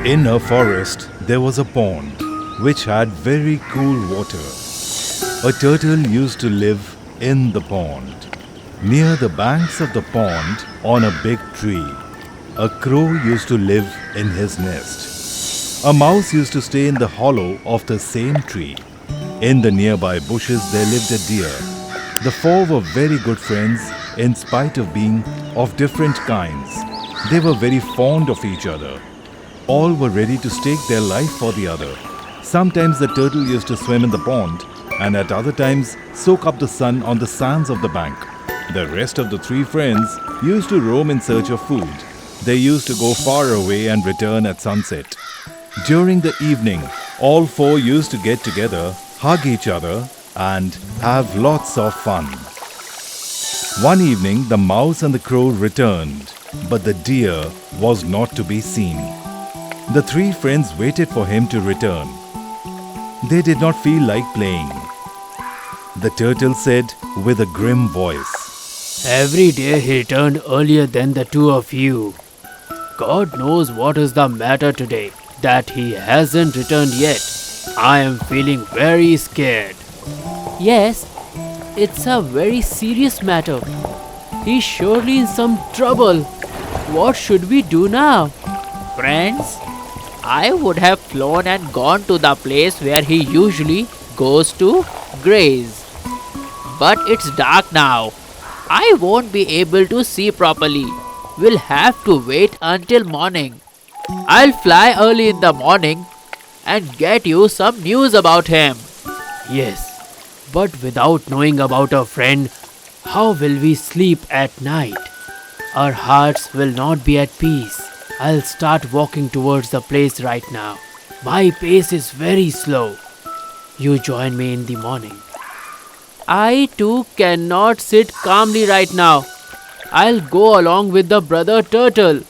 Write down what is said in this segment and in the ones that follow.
In a forest, there was a pond which had very cool water. A turtle used to live in the pond. Near the banks of the pond, on a big tree, a crow used to live in his nest. A mouse used to stay in the hollow of the same tree. In the nearby bushes, there lived a deer. The four were very good friends in spite of being of different kinds. They were very fond of each other. All were ready to stake their life for the other. Sometimes the turtle used to swim in the pond, and at other times soak up the sun on the sands of the bank. The rest of the three friends used to roam in search of food. They used to go far away and return at sunset. During the evening, all four used to get together, hug each other, and have lots of fun. One evening, the mouse and the crow returned, but the deer was not to be seen. The three friends waited for him to return. They did not feel like playing. The turtle said with a grim voice, Every day he returned earlier than the two of you. God knows what is the matter today that he hasn't returned yet. I am feeling very scared. Yes, it's a very serious matter. He's surely in some trouble. What should we do now? Friends, I would have flown and gone to the place where he usually goes to graze. But it's dark now. I won't be able to see properly. We'll have to wait until morning. I'll fly early in the morning and get you some news about him. Yes, but without knowing about our friend, how will we sleep at night? Our hearts will not be at peace. I'll start walking towards the place right now. My pace is very slow. You join me in the morning. I too cannot sit calmly right now. I'll go along with the brother turtle.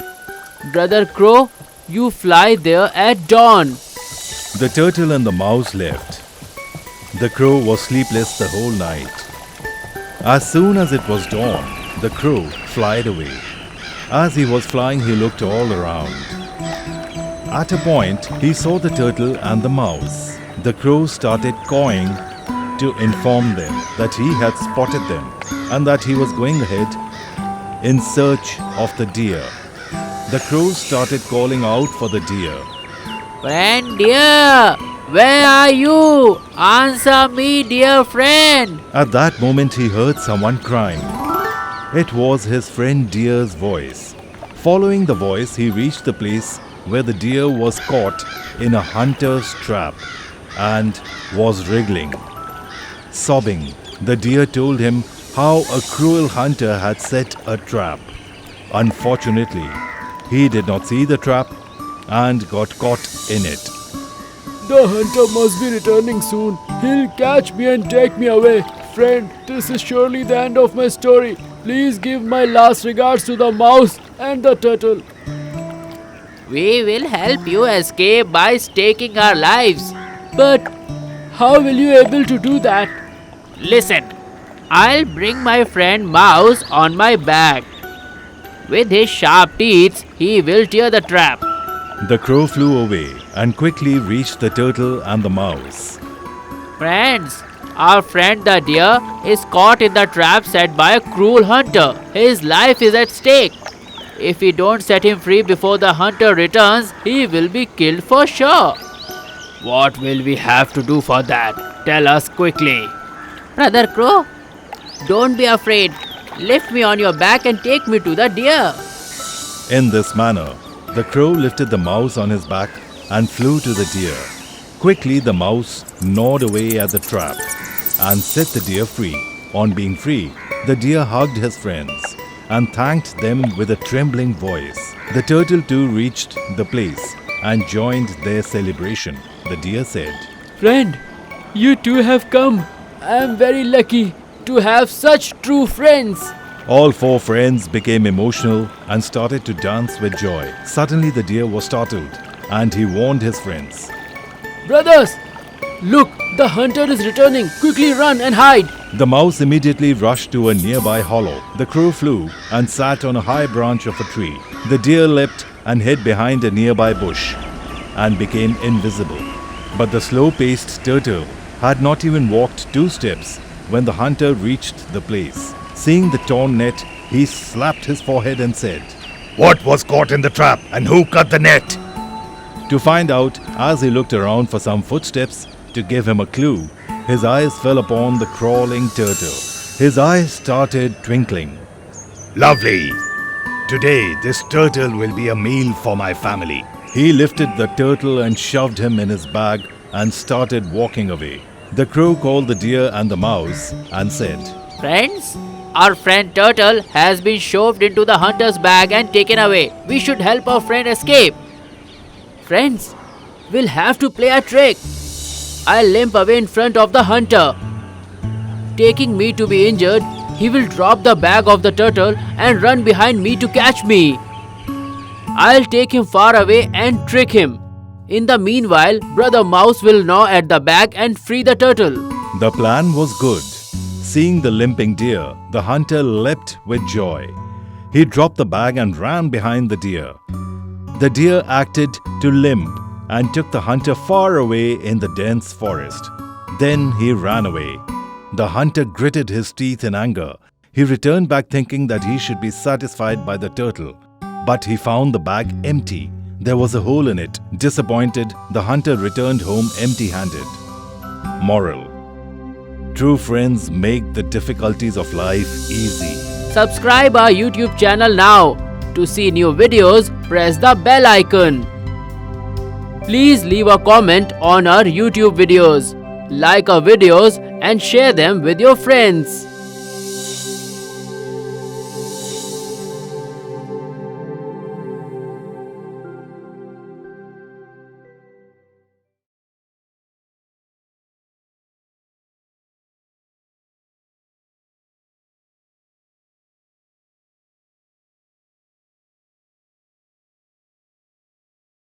Brother crow, you fly there at dawn. The turtle and the mouse left. The crow was sleepless the whole night. As soon as it was dawn, the crow flied away. As he was flying, he looked all around. At a point, he saw the turtle and the mouse. The crow started cawing to inform them that he had spotted them and that he was going ahead in search of the deer. The crow started calling out for the deer. Friend dear, where are you? Answer me, dear friend. At that moment, he heard someone crying. It was his friend Deer's voice. Following the voice, he reached the place where the deer was caught in a hunter's trap and was wriggling. Sobbing, the deer told him how a cruel hunter had set a trap. Unfortunately, he did not see the trap and got caught in it. The hunter must be returning soon. He'll catch me and take me away. Friend, this is surely the end of my story. Please give my last regards to the mouse and the turtle. We will help you escape by staking our lives. But how will you able to do that? Listen, I'll bring my friend Mouse on my back. With his sharp teeth, he will tear the trap. The crow flew away and quickly reached the turtle and the mouse. Friends, our friend the deer is caught in the trap set by a cruel hunter. His life is at stake. If we don't set him free before the hunter returns, he will be killed for sure. What will we have to do for that? Tell us quickly. Brother Crow, don't be afraid. Lift me on your back and take me to the deer. In this manner, the crow lifted the mouse on his back and flew to the deer. Quickly, the mouse gnawed away at the trap and set the deer free. On being free, the deer hugged his friends and thanked them with a trembling voice. The turtle too reached the place and joined their celebration. The deer said, Friend, you too have come. I am very lucky to have such true friends. All four friends became emotional and started to dance with joy. Suddenly the deer was startled and he warned his friends. Brothers, look, the hunter is returning. Quickly run and hide. The mouse immediately rushed to a nearby hollow. The crow flew and sat on a high branch of a tree. The deer leapt and hid behind a nearby bush. and became invisible. But the slow-paced turtle had not even walked 2 steps when the hunter reached the place. Seeing the torn net, he slapped his forehead and said, What was caught in the trap and who cut the net? To find out, as he looked around for some footsteps to give him a clue, his eyes fell upon the crawling turtle. His eyes started twinkling. Lovely. Today, this turtle will be a meal for my family. He lifted the turtle and shoved him in his bag and started walking away. The crow called the deer and the mouse and said, Friends, our friend Turtle has been shoved into the hunter's bag and taken away. We should help our friend escape. Friends, we'll have to play a trick. I'll limp away in front of the hunter. Taking me to be injured, he will drop the bag of the turtle and run behind me to catch me. I'll take him far away and trick him. In the meanwhile, Brother Mouse will gnaw at the bag and free the turtle. The plan was good. Seeing the limping deer, the hunter leapt with joy. He dropped the bag and ran behind the deer. The deer acted to limp and took the hunter far away in the dense forest. Then he ran away. The hunter gritted his teeth in anger. He returned back thinking that he should be satisfied by the turtle. But he found the bag empty. There was a hole in it. Disappointed, the hunter returned home empty-handed. Moral: true friends make the difficulties of life easy. Subscribe our YouTube channel now. To see new videos, press the bell icon. Please leave a comment on our YouTube videos. Like our videos and share them with your friends.